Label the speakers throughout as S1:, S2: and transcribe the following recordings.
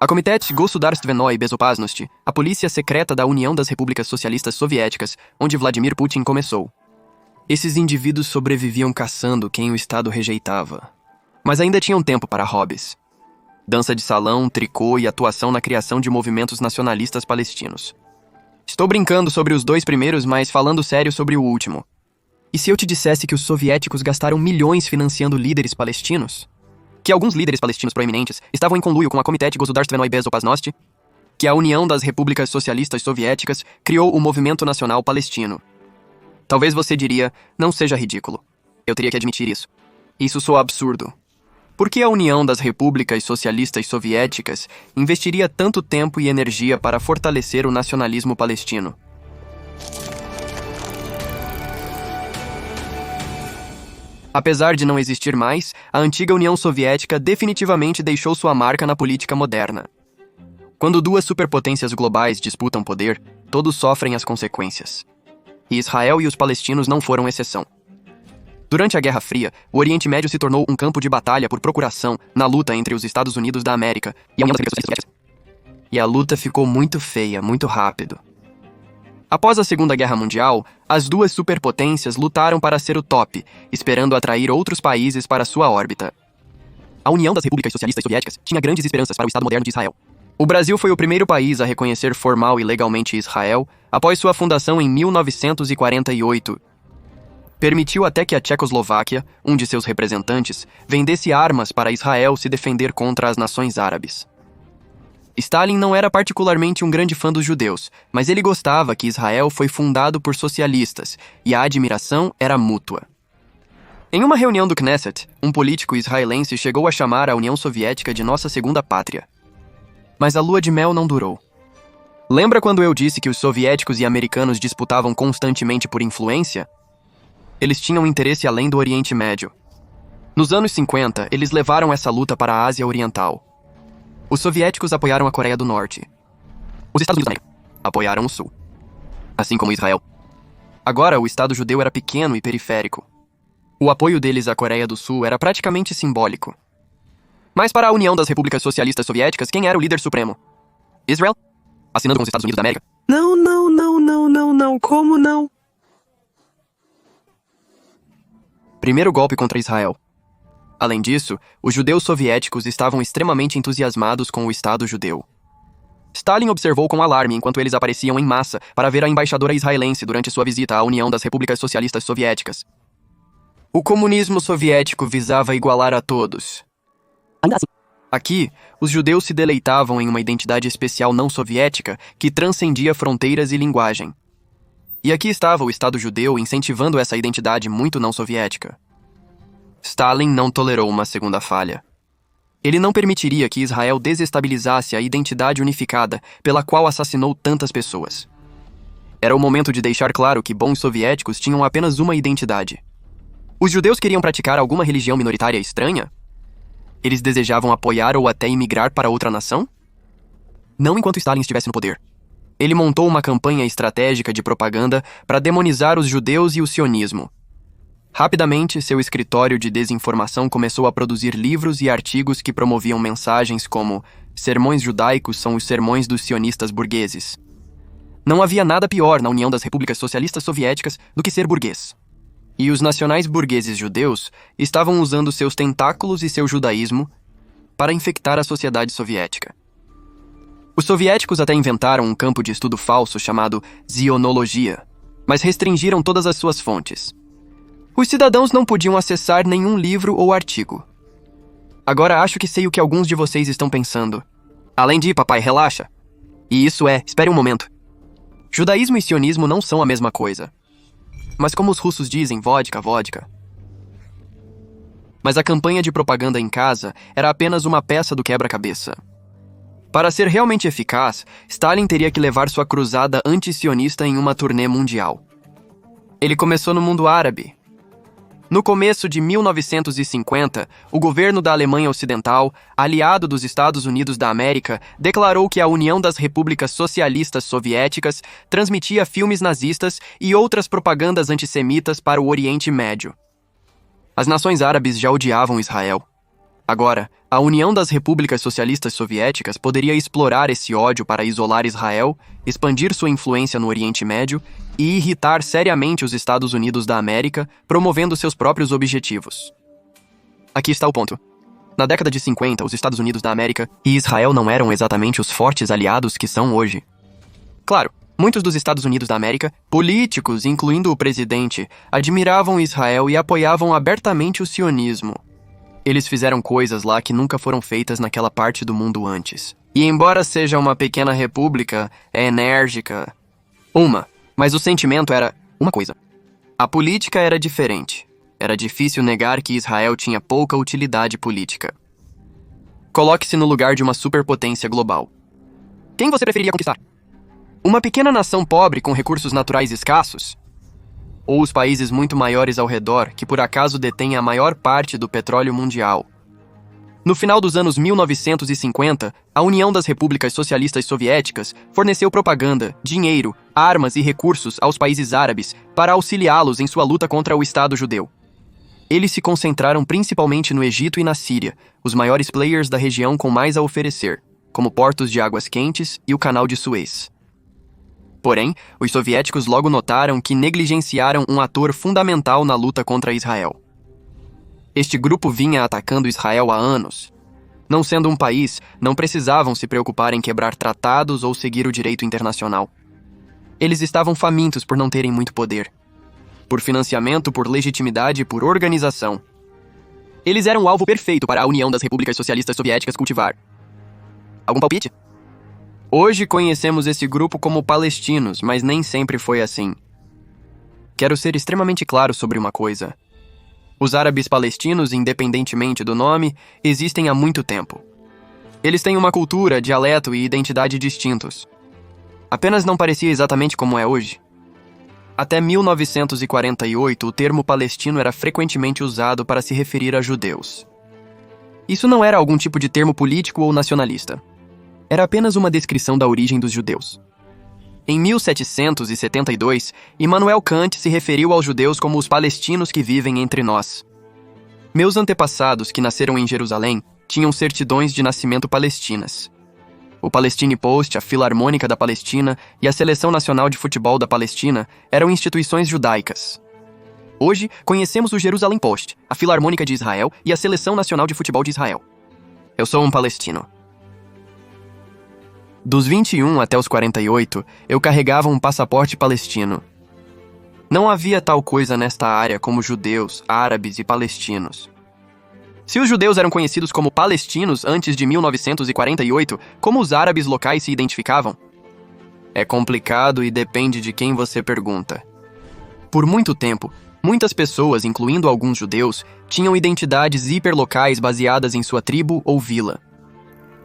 S1: A Komitet Gosudarstvenoi Bezopasnosti, a polícia secreta da União das Repúblicas Socialistas Soviéticas, onde Vladimir Putin começou. Esses indivíduos sobreviviam caçando quem o Estado rejeitava. Mas ainda tinham tempo para hobbies. Dança de salão, tricô e atuação na criação de movimentos nacionalistas palestinos. Estou brincando sobre os dois primeiros, mas falando sério sobre o último. E se eu te dissesse que os soviéticos gastaram milhões financiando líderes palestinos? Que alguns líderes palestinos proeminentes estavam em conluio com a Komitet Gosudarstvenoi Bezopasnosti? Que a União das Repúblicas Socialistas Soviéticas criou o Movimento Nacional Palestino? Talvez você diria, não seja ridículo. Eu teria que admitir isso. Isso soa absurdo. Por que a União das Repúblicas Socialistas Soviéticas investiria tanto tempo e energia para fortalecer o nacionalismo palestino? Apesar de não existir mais, a antiga União Soviética definitivamente deixou sua marca na política moderna. Quando duas superpotências globais disputam poder, todos sofrem as consequências. E Israel e os palestinos não foram exceção. Durante a Guerra Fria, o Oriente Médio se tornou um campo de batalha por procuração na luta entre os Estados Unidos da América e a União das Repúblicas Soviéticas. E a luta ficou muito feia, muito rápido. Após a Segunda Guerra Mundial, as duas superpotências lutaram para ser o top, esperando atrair outros países para sua órbita. A União das Repúblicas Socialistas Soviéticas tinha grandes esperanças para o Estado moderno de Israel. O Brasil foi o primeiro país a reconhecer formal e legalmente Israel após sua fundação em 1948. Permitiu até que a Tchecoslováquia, um de seus representantes, vendesse armas para Israel se defender contra as nações árabes. Stalin não era particularmente um grande fã dos judeus, mas ele gostava que Israel foi fundado por socialistas, e a admiração era mútua. Em uma reunião do Knesset, um político israelense chegou a chamar a União Soviética de nossa segunda pátria. Mas a lua de mel não durou. Lembra quando eu disse que os soviéticos e americanos disputavam constantemente por influência? Eles tinham interesse além do Oriente Médio. Nos anos 50, eles levaram essa luta para a Ásia Oriental. Os soviéticos apoiaram a Coreia do Norte. Os Estados Unidos da América apoiaram o Sul. Assim como Israel. Agora, o Estado judeu era pequeno e periférico. O apoio deles à Coreia do Sul era praticamente simbólico. Mas para a União das Repúblicas Socialistas Soviéticas, quem era o líder supremo? Israel? Assinando com os Estados Unidos da América.
S2: Não, como não?
S1: Primeiro golpe contra Israel. Além disso, os judeus soviéticos estavam extremamente entusiasmados com o Estado judeu. Stalin observou com alarme enquanto eles apareciam em massa para ver a embaixadora israelense durante sua visita à União das Repúblicas Socialistas Soviéticas. O comunismo soviético visava igualar a todos.
S2: Ainda assim.
S1: Aqui, os judeus se deleitavam em uma identidade especial não soviética que transcendia fronteiras e linguagem. E aqui estava o Estado judeu incentivando essa identidade muito não soviética. Stalin não tolerou uma segunda falha. Ele não permitiria que Israel desestabilizasse a identidade unificada pela qual assassinou tantas pessoas. Era o momento de deixar claro que bons soviéticos tinham apenas uma identidade. Os judeus queriam praticar alguma religião minoritária estranha? Eles desejavam apoiar ou até imigrar para outra nação? Não enquanto Stalin estivesse no poder. Ele montou uma campanha estratégica de propaganda para demonizar os judeus e o sionismo. Rapidamente, seu escritório de desinformação começou a produzir livros e artigos que promoviam mensagens como sermões judaicos são os sermões dos sionistas burgueses. Não havia nada pior na União das Repúblicas Socialistas Soviéticas do que ser burguês. E os nacionais burgueses judeus estavam usando seus tentáculos e seu judaísmo para infectar a sociedade soviética. Os soviéticos até inventaram um campo de estudo falso chamado zionologia, mas restringiram todas as suas fontes. Os cidadãos não podiam acessar nenhum livro ou artigo. Agora acho que sei o que alguns de vocês estão pensando. Além de, papai, relaxa. E isso espere um momento. Judaísmo e sionismo não são a mesma coisa. Mas como os russos dizem, vodka. Mas a campanha de propaganda em casa era apenas uma peça do quebra-cabeça. Para ser realmente eficaz, Stalin teria que levar sua cruzada anti-sionista em uma turnê mundial. Ele começou no mundo árabe. No começo de 1950, o governo da Alemanha Ocidental, aliado dos Estados Unidos da América, declarou que a União das Repúblicas Socialistas Soviéticas transmitia filmes nazistas e outras propagandas antissemitas para o Oriente Médio. As nações árabes já odiavam Israel. Agora, a União das Repúblicas Socialistas Soviéticas poderia explorar esse ódio para isolar Israel, expandir sua influência no Oriente Médio e irritar seriamente os Estados Unidos da América, promovendo seus próprios objetivos. Aqui está o ponto. Na década de 50, os Estados Unidos da América e Israel não eram exatamente os fortes aliados que são hoje. Claro, muitos dos Estados Unidos da América, políticos, incluindo o presidente, admiravam Israel e apoiavam abertamente o sionismo. Eles fizeram coisas lá que nunca foram feitas naquela parte do mundo antes. E embora seja uma pequena república, é enérgica. Mas o sentimento era uma coisa. A política era diferente. Era difícil negar que Israel tinha pouca utilidade política. Coloque-se no lugar de uma superpotência global. Quem você preferiria conquistar? Uma pequena nação pobre com recursos naturais escassos? Ou os países muito maiores ao redor que por acaso detêm a maior parte do petróleo mundial? No final dos anos 1950, a União das Repúblicas Socialistas Soviéticas forneceu propaganda, dinheiro, armas e recursos aos países árabes para auxiliá-los em sua luta contra o Estado judeu. Eles se concentraram principalmente no Egito e na Síria, os maiores players da região com mais a oferecer, como portos de águas quentes e o Canal de Suez. Porém, os soviéticos logo notaram que negligenciaram um ator fundamental na luta contra Israel. Este grupo vinha atacando Israel há anos. Não sendo um país, não precisavam se preocupar em quebrar tratados ou seguir o direito internacional. Eles estavam famintos por não terem muito poder. Por financiamento, por legitimidade e por organização. Eles eram o alvo perfeito para a União das Repúblicas Socialistas Soviéticas cultivar. Algum palpite? Hoje conhecemos esse grupo como palestinos, mas nem sempre foi assim. Quero ser extremamente claro sobre uma coisa. Os árabes palestinos, independentemente do nome, existem há muito tempo. Eles têm uma cultura, dialeto e identidade distintos. Apenas não parecia exatamente como é hoje. Até 1948, o termo palestino era frequentemente usado para se referir a judeus. Isso não era algum tipo de termo político ou nacionalista. Era apenas uma descrição da origem dos judeus. Em 1772, Immanuel Kant se referiu aos judeus como os palestinos que vivem entre nós. Meus antepassados, que nasceram em Jerusalém, tinham certidões de nascimento palestinas. O Palestine Post, a Filarmônica da Palestina e a Seleção Nacional de Futebol da Palestina eram instituições judaicas. Hoje, conhecemos o Jerusalém Post, a Filarmônica de Israel e a Seleção Nacional de Futebol de Israel. Eu sou um palestino. Dos 21 até os 48, eu carregava um passaporte palestino. Não havia tal coisa nesta área como judeus, árabes e palestinos. Se os judeus eram conhecidos como palestinos antes de 1948, como os árabes locais se identificavam? É complicado e depende de quem você pergunta. Por muito tempo, muitas pessoas, incluindo alguns judeus, tinham identidades hiperlocais baseadas em sua tribo ou vila.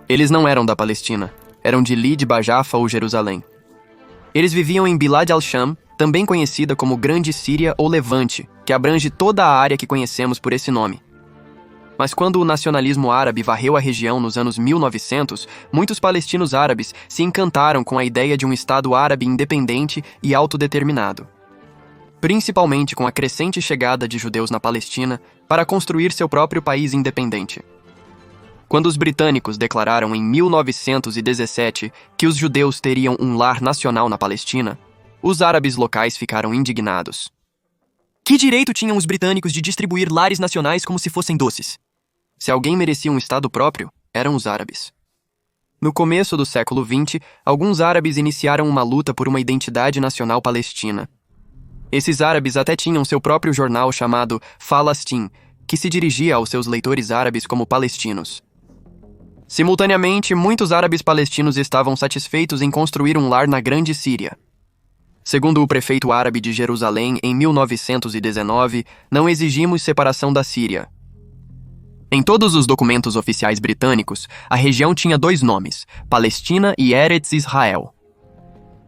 S1: Eles não eram da Palestina. Eram de Lid, Bajafa ou Jerusalém. Eles viviam em Bilad al-Sham, também conhecida como Grande Síria ou Levante, que abrange toda a área que conhecemos por esse nome. Mas quando o nacionalismo árabe varreu a região nos anos 1900, muitos palestinos árabes se encantaram com a ideia de um Estado árabe independente e autodeterminado. Principalmente com a crescente chegada de judeus na Palestina para construir seu próprio país independente. Quando os britânicos declararam em 1917 que os judeus teriam um lar nacional na Palestina, os árabes locais ficaram indignados. Que direito tinham os britânicos de distribuir lares nacionais como se fossem doces? Se alguém merecia um estado próprio, eram os árabes. No começo do século XX, alguns árabes iniciaram uma luta por uma identidade nacional palestina. Esses árabes até tinham seu próprio jornal chamado Falastin, que se dirigia aos seus leitores árabes como palestinos. Simultaneamente, muitos árabes palestinos estavam satisfeitos em construir um lar na Grande Síria. Segundo o prefeito árabe de Jerusalém, em 1919, não exigimos separação da Síria. Em todos os documentos oficiais britânicos, a região tinha dois nomes, Palestina e Eretz Israel.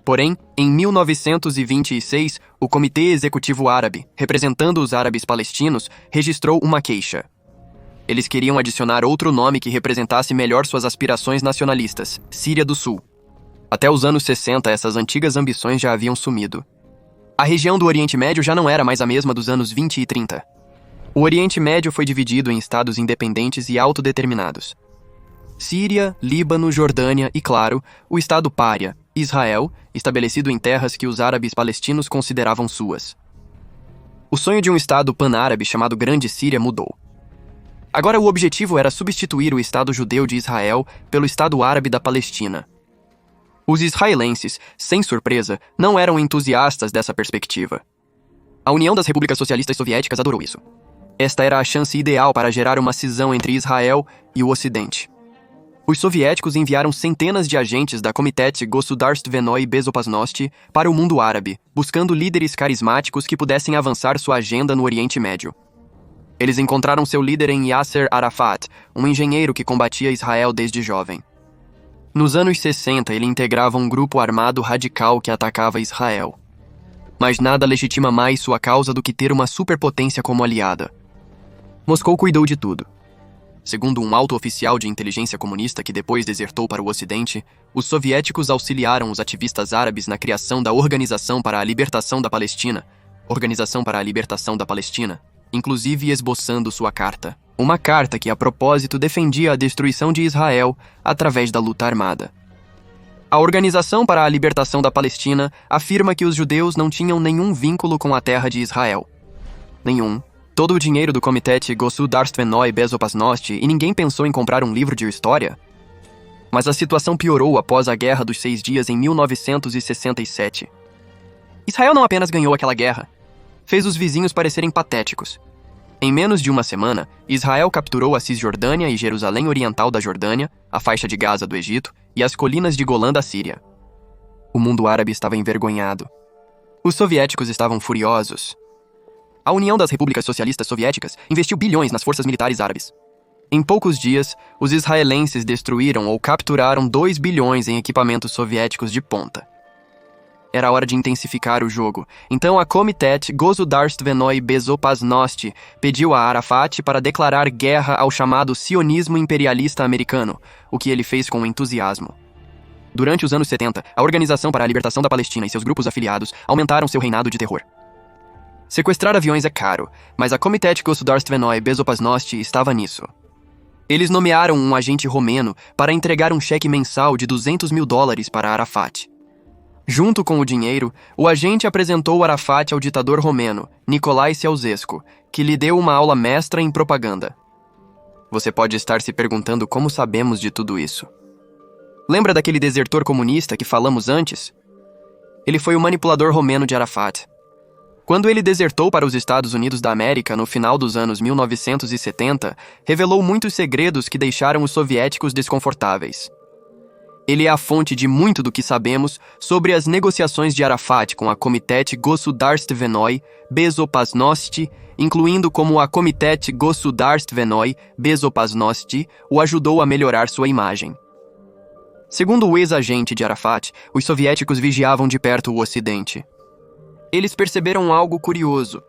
S1: Porém, em 1926, o Comitê Executivo Árabe, representando os árabes palestinos, registrou uma queixa. Eles queriam adicionar outro nome que representasse melhor suas aspirações nacionalistas, Síria do Sul. Até os anos 60, essas antigas ambições já haviam sumido. A região do Oriente Médio já não era mais a mesma dos anos 20 e 30. O Oriente Médio foi dividido em estados independentes e autodeterminados. Síria, Líbano, Jordânia e, claro, o estado pária, Israel, estabelecido em terras que os árabes palestinos consideravam suas. O sonho de um estado pan-árabe chamado Grande Síria mudou. Agora o objetivo era substituir o Estado judeu de Israel pelo Estado árabe da Palestina. Os israelenses, sem surpresa, não eram entusiastas dessa perspectiva. A União das Repúblicas Socialistas Soviéticas adorou isso. Esta era a chance ideal para gerar uma cisão entre Israel e o Ocidente. Os soviéticos enviaram centenas de agentes da Komitet Gosudarstvenoi Bezopasnosti para o mundo árabe, buscando líderes carismáticos que pudessem avançar sua agenda no Oriente Médio. Eles encontraram seu líder em Yasser Arafat, um engenheiro que combatia Israel desde jovem. Nos anos 60, ele integrava um grupo armado radical que atacava Israel. Mas nada legitima mais sua causa do que ter uma superpotência como aliada. Moscou cuidou de tudo. Segundo um alto oficial de inteligência comunista que depois desertou para o Ocidente, os soviéticos auxiliaram os ativistas árabes na criação da Organização para a Libertação da Palestina, inclusive esboçando sua carta. Uma carta que, a propósito, defendia a destruição de Israel através da luta armada. A Organização para a Libertação da Palestina afirma que os judeus não tinham nenhum vínculo com a terra de Israel. Nenhum. Todo o dinheiro do Komitet Gosudarstvenoi Bezopasnosti e ninguém pensou em comprar um livro de história? Mas a situação piorou após a Guerra dos 6 Dias em 1967. Israel não apenas ganhou aquela guerra, fez os vizinhos parecerem patéticos. Em menos de uma semana, Israel capturou a Cisjordânia e Jerusalém Oriental da Jordânia, a faixa de Gaza do Egito e as colinas de Golã da Síria. O mundo árabe estava envergonhado. Os soviéticos estavam furiosos. A União das Repúblicas Socialistas Soviéticas investiu bilhões nas forças militares árabes. Em poucos dias, os israelenses destruíram ou capturaram 2 bilhões em equipamentos soviéticos de ponta. Era hora de intensificar o jogo, então a Komitet Gosudarstvenoi Bezopasnosti pediu a Arafat para declarar guerra ao chamado sionismo imperialista americano, o que ele fez com entusiasmo. Durante os anos 70, a Organização para a Libertação da Palestina e seus grupos afiliados aumentaram seu reinado de terror. Sequestrar aviões é caro, mas a Komitet Gosudarstvenoi Bezopasnosti estava nisso. Eles nomearam um agente romeno para entregar um cheque mensal de $200 mil para Arafat. Junto com o dinheiro, o agente apresentou Arafat ao ditador romeno, Nicolae Ceausescu, que lhe deu uma aula mestra em propaganda. Você pode estar se perguntando como sabemos de tudo isso. Lembra daquele desertor comunista que falamos antes? Ele foi o manipulador romeno de Arafat. Quando ele desertou para os Estados Unidos da América no final dos anos 1970, revelou muitos segredos que deixaram os soviéticos desconfortáveis. Ele é a fonte de muito do que sabemos sobre as negociações de Arafat com a Komitet Gosudarstvenoi Bezopasnosti, incluindo como a Komitet Gosudarstvenoi Bezopasnosti o ajudou a melhorar sua imagem. Segundo o ex-agente de Arafat, os soviéticos vigiavam de perto o Ocidente. Eles perceberam algo curioso.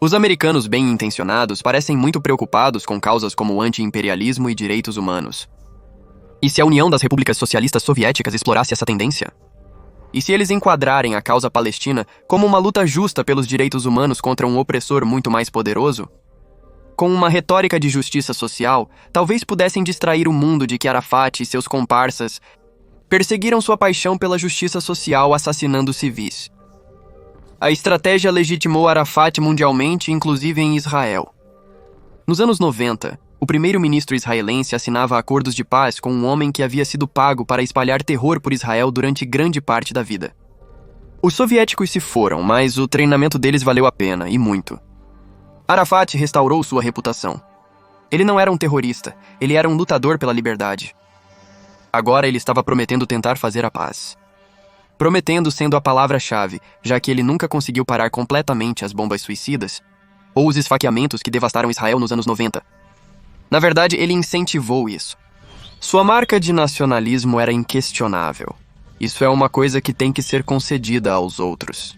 S1: Os americanos bem-intencionados parecem muito preocupados com causas como o anti-imperialismo e direitos humanos. E se a União das Repúblicas Socialistas Soviéticas explorasse essa tendência? E se eles enquadrarem a causa palestina como uma luta justa pelos direitos humanos contra um opressor muito mais poderoso? Com uma retórica de justiça social, talvez pudessem distrair o mundo de que Arafat e seus comparsas perseguiram sua paixão pela justiça social assassinando civis. A estratégia legitimou Arafat mundialmente, inclusive em Israel. Nos anos 90, o primeiro-ministro israelense assinava acordos de paz com um homem que havia sido pago para espalhar terror por Israel durante grande parte da vida. Os soviéticos se foram, mas o treinamento deles valeu a pena, e muito. Arafat restaurou sua reputação. Ele não era um terrorista, ele era um lutador pela liberdade. Agora ele estava prometendo tentar fazer a paz. Prometendo sendo a palavra-chave, já que ele nunca conseguiu parar completamente as bombas suicidas ou os esfaqueamentos que devastaram Israel nos anos 90. Na verdade, ele incentivou isso. Sua marca de nacionalismo era inquestionável. Isso é uma coisa que tem que ser concedida aos outros.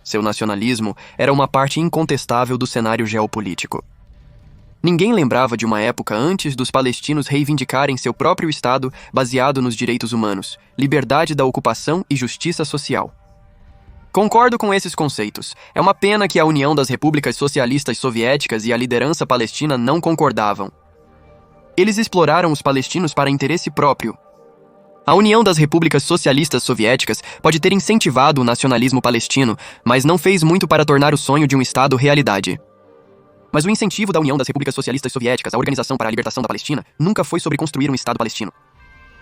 S1: Seu nacionalismo era uma parte incontestável do cenário geopolítico. Ninguém lembrava de uma época antes dos palestinos reivindicarem seu próprio Estado baseado nos direitos humanos, liberdade da ocupação e justiça social. Concordo com esses conceitos. É uma pena que a União das Repúblicas Socialistas Soviéticas e a liderança palestina não concordavam. Eles exploraram os palestinos para interesse próprio. A União das Repúblicas Socialistas Soviéticas pode ter incentivado o nacionalismo palestino, mas não fez muito para tornar o sonho de um Estado realidade. Mas o incentivo da União das Repúblicas Socialistas Soviéticas à Organização para a Libertação da Palestina nunca foi sobre construir um Estado palestino.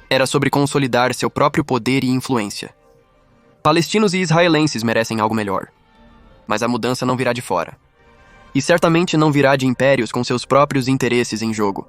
S1: Era sobre consolidar seu próprio poder e influência. Palestinos e israelenses merecem algo melhor. Mas a mudança não virá de fora. E certamente não virá de impérios com seus próprios interesses em jogo.